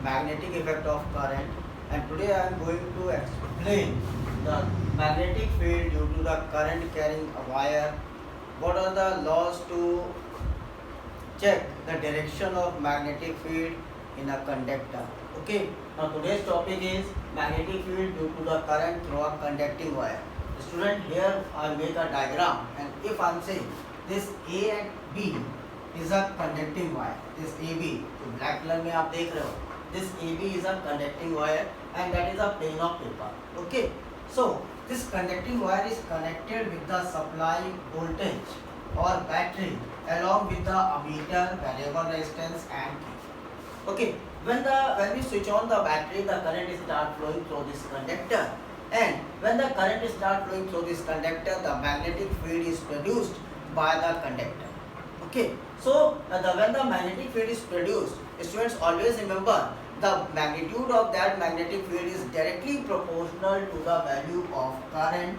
magnetic effect of current, and today I am going to explain the magnetic field due to the current carrying a wire. What are the laws to check the direction of magnetic field in a conductor? Okay, now today's topic is magnetic field due to the current through a conducting wire. Student, here I make a diagram, and if I am saying this A and B is a conducting wire, this AB जो black color में आप देख रहे हो, this AB is a conducting wire and that is a plane of paper. Okay, so this conducting wire is connected with the supply voltage or battery along with the ammeter, variable resistance and key. Okay, when we switch on the battery, the current start flowing through this conductor, and when the current start flowing through this conductor, the magnetic field is produced by the conductor. Okay, so when the magnetic field is produced, students always remember the magnitude of that magnetic field is directly proportional to the value of current,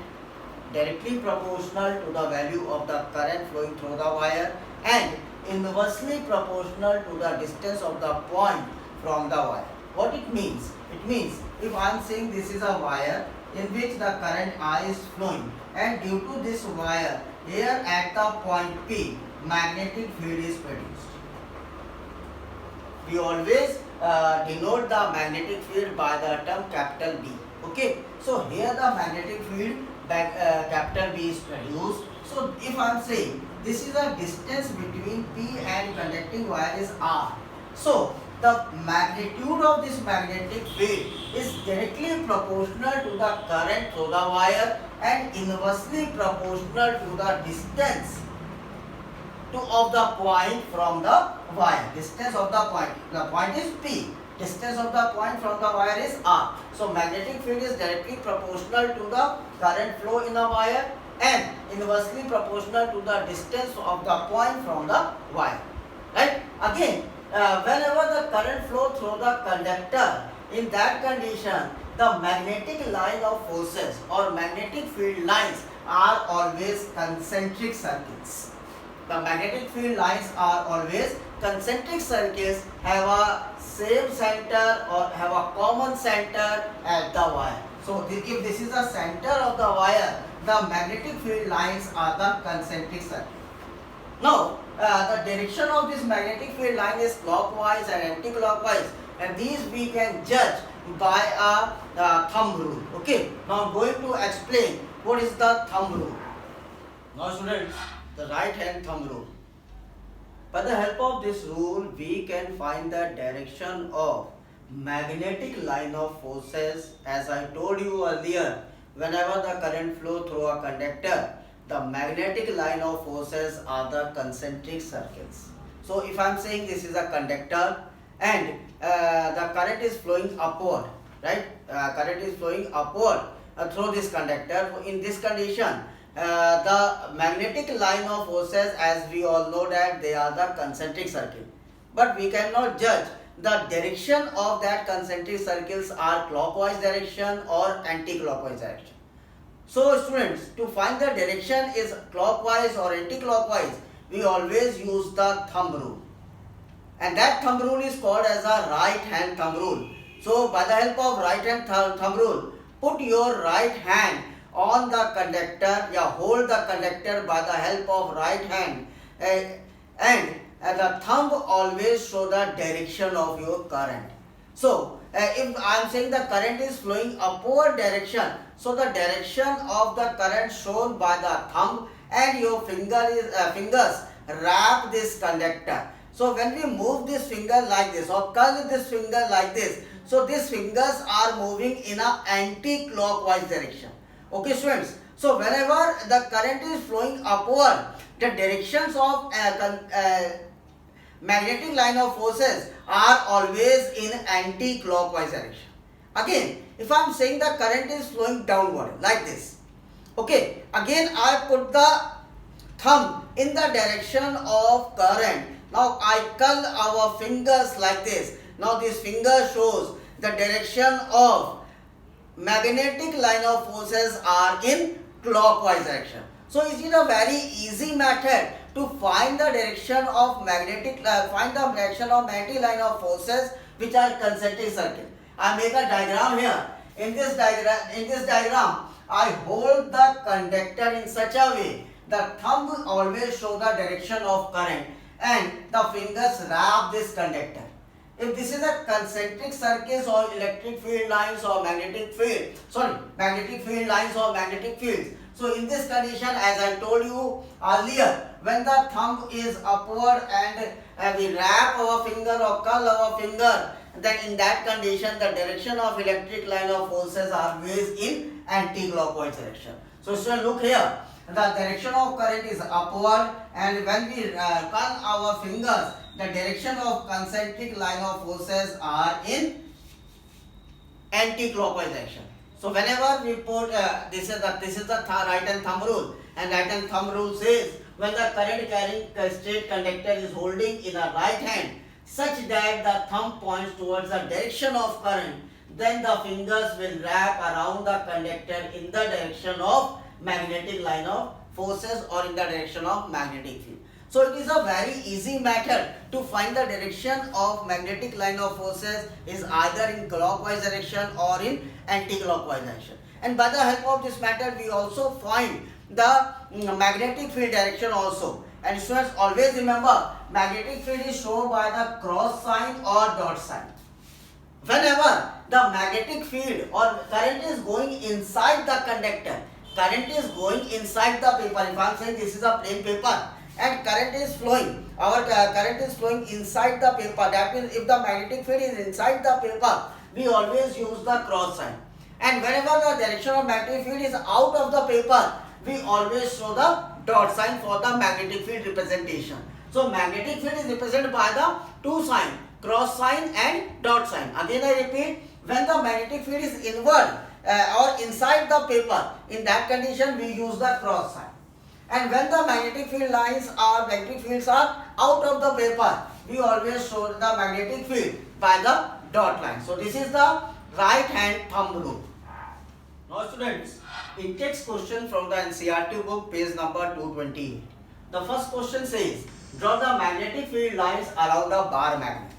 directly proportional to the value of the current flowing through the wire, and inversely proportional to the distance of the point from the wire. What it means? It means if I am saying this is a wire in which the current I is flowing, and due to this wire here at the point P, magnetic field is produced. We always denote the magnetic field by the term capital B. Okay, so here the magnetic field capital B is produced. So if I am saying this is a distance between P and conducting wire is R, so the magnitude of this magnetic field is directly proportional to the current through the wire and inversely proportional to the distance of the point from the wire. Distance of the point is P. Distance of the point from the wire is R. So magnetic field is directly proportional to the current flow in the wire and inversely proportional to the distance of the point from the wire. Right? Again, whenever the current flow through the conductor, in that condition, the magnetic line of forces or magnetic field lines are always concentric circles. The magnetic field lines are always concentric circles, have a same center or have a common center at the wire. So if this is the center of the wire, the magnetic field lines are the concentric circle. Now the direction of this magnetic field line is clockwise and anti-clockwise, and these we can judge by a thumb rule. Okay, now I am going to explain what is the thumb rule. Now students, the right hand thumb rule. By the help of this rule, we can find the direction of magnetic line of forces. As I told you earlier, whenever the current flow through a conductor, the magnetic line of forces are the concentric circles. So if I am saying this is a conductor and the current is flowing upward, right? Current is flowing upward through this conductor. In this condition, the magnetic line of forces, as we all know that they are the concentric circle, but we cannot judge the direction of that concentric circles are clockwise direction or anti-clockwise direction. So students, to find the direction is clockwise or anti-clockwise, we always use the thumb rule, and that thumb rule is called as a right hand thumb rule. So by the help of right hand thumb rule, put your right hand on the conductor, hold the conductor by the help of right hand, and the thumb always show the direction of your current. So if I am saying the current is flowing upward direction, so the direction of the current shown by the thumb, and your fingers wrap this conductor. So when we move this finger like this or curl this finger like this, so these fingers are moving in a anti-clockwise direction. Okay students, so whenever the current is flowing upward, the directions of magnetic line of forces are always in anti-clockwise direction. Again, if I am saying the current is flowing downward like this, okay, again I put the thumb in the direction of current. Now I curl our fingers like this. Now this finger shows the direction of magnetic line of forces are in clockwise direction. So is it a very easy method to find the direction of magnetic line of forces which are concentric circle. I make a diagram here. In this diagram, I hold the conductor in such a way the thumb will always show the direction of current and the fingers wrap this conductor. If this is a concentric circles or electric field lines or magnetic field lines or magnetic fields. So in this condition, as I told you earlier, when the thumb is upward and we wrap our finger or curl our finger, then in that condition the direction of electric line of forces are always in anti-clockwise direction. So look here, the direction of current is upward, and when we curl our fingers, the direction of concentric line of forces are in anti-clockwise direction. So whenever we put this is the right hand thumb rule, and right hand thumb rule says when the current carrying straight conductor is holding in a right hand such that the thumb points towards the direction of current, then the fingers will wrap around the conductor in the direction of magnetic line of forces or in the direction of magnetic field. So it is a very easy method to find the direction of magnetic line of forces is either in clockwise direction or in anti-clockwise direction. And by the help of this method, we also find the magnetic field direction also. And students, always remember, magnetic field is shown by the cross sign or dot sign. Whenever the magnetic field or current is going inside the conductor, current is going inside the paper. If I am saying this is a plain paper and current is flowing, our current is flowing inside the paper. That means if the magnetic field is inside the paper, we always use the cross sign. And whenever the direction of magnetic field is out of the paper, we always show the dot sign for the magnetic field representation. So magnetic field is represented by the two signs, cross sign and dot sign. Again I repeat, when the magnetic field is inward or inside the paper, in that condition we use the cross sign. And when the magnetic field lines or magnetic fields are out of the paper, we always show the magnetic field by the dot line. So this is the right hand thumb rule. Now students, it takes question from the NCERT book, page number 228. The first question says, draw the magnetic field lines around a bar magnet.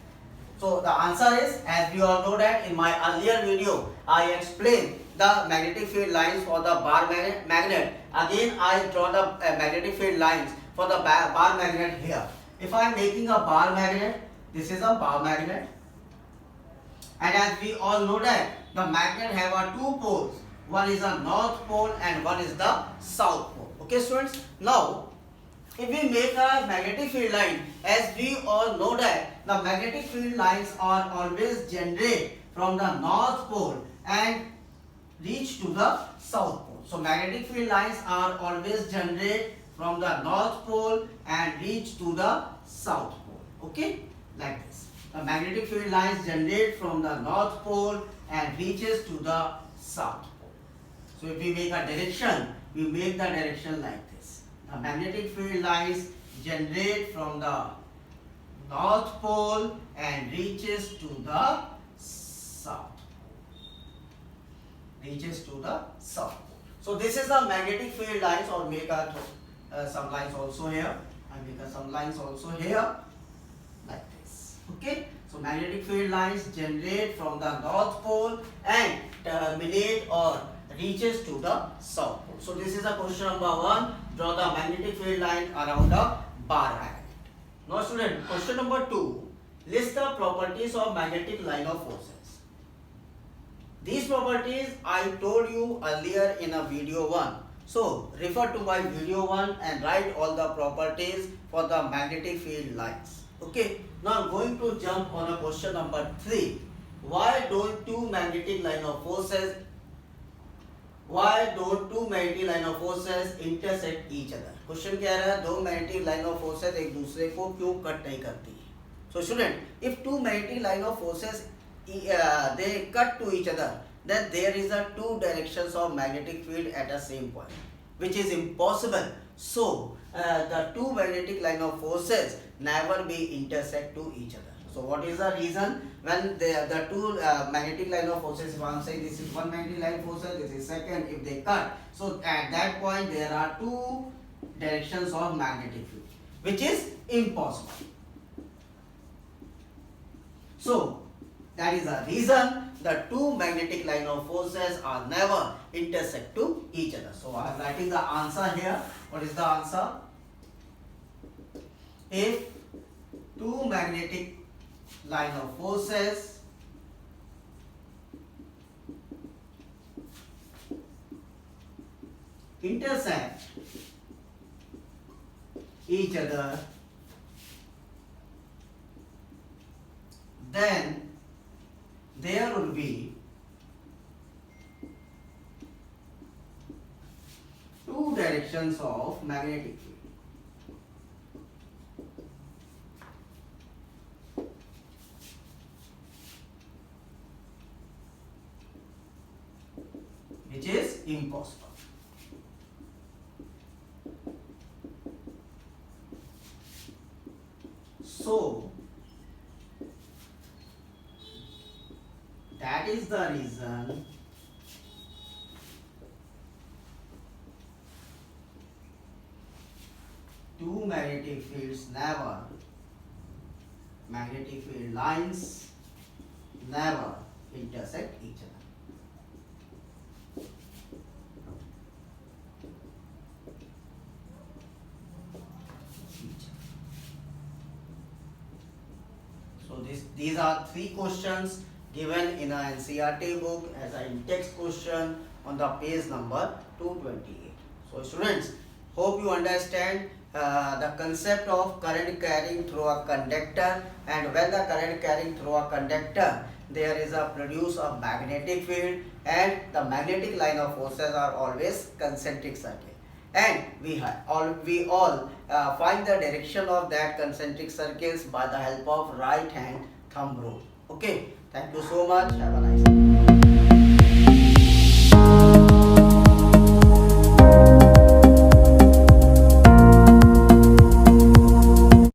So the answer is, as we all know that in my earlier video, I explained the magnetic field lines for the bar magnet. Again, I draw the magnetic field lines for the bar magnet here. If I am making a bar magnet, this is a bar magnet. And as we all know that the magnet have two poles. One is the north pole and one is the south pole. Okay students, now if we make a magnetic field line, as we all know that the magnetic field lines are always generated from the north pole and reach to the south pole. So magnetic field lines are always generated from the north pole and reach to the south pole. Okay, like this. The magnetic field lines generate from the north pole and reaches to the south pole. So if we make a direction, we make the direction like this. The magnetic field lines generate from the north pole and reaches to the south pole. Reaches to the south pole. So this is the magnetic field lines, or make some lines also here. I make some lines also here like this. Okay. So magnetic field lines generate from the north pole and terminate or reaches to the south pole. So this is a question number 1. Draw the magnetic field line around a bar magnet. Now student, question number 2. List the properties of magnetic line of forces. These properties I told you earlier in a video 1. So refer to my video 1 and write all the properties for the magnetic field lines. Okay. Now I'm going to jump on a question number 3. Why don't two magnetic line of forces intersect each other? Question कह रहा है दो magnetic line of forces एक दूसरे को क्यों cut नहीं करती है? So student, if two magnetic line of forces they cut to each other, then there is a two directions of magnetic field at the same point, which is impossible. So the two magnetic line of forces never be intersect to each other. So what is the reason? When the two magnetic line of forces, if I am saying this is one magnetic line forces, this is second, if they cut, so at that point there are two directions of magnetic field, which is impossible. So That is the reason the two magnetic line of forces are never intersect to each other. So I am writing the answer here. What is the answer? If two magnetic line of forces intersect each other, then there will be two directions of magnetic field. Which is impossible. So that is the reason two magnetic field lines never intersect each other. So these are three questions given in a NCERT book as a text question on the page number 228. So students, hope you understand the concept of current carrying through a conductor, and when the current carrying through a conductor, there is a produce of magnetic field, and the magnetic line of forces are always concentric circle, and we all find the direction of that concentric circles by the help of right hand thumb rule. Okay, thank you so much, have a nice day.